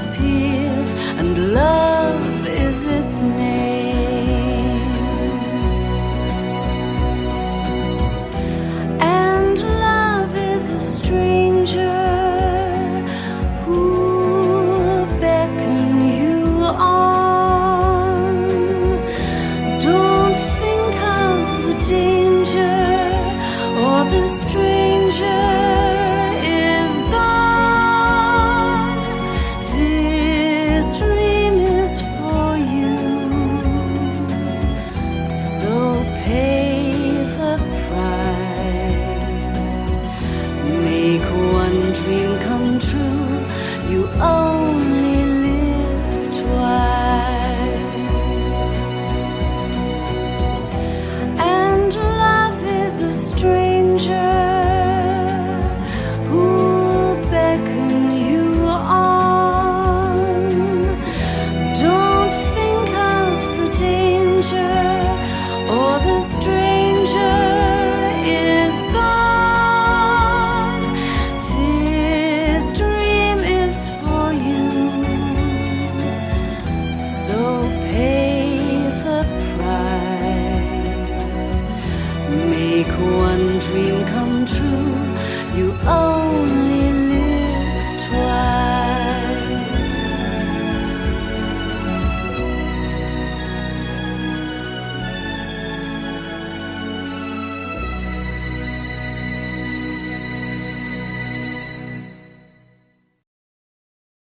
appears, and love is its name. And love is a stranger who beckon you on. Don't think of the danger, or the stranger is gone. This dream is for you, so pay the price. Make one dream come true. You only live twice. And love is a stranger who beckon you on. Don't think of the danger, or the stranger is gone. This dream is for you, so pay the price. Make one dream come true. You only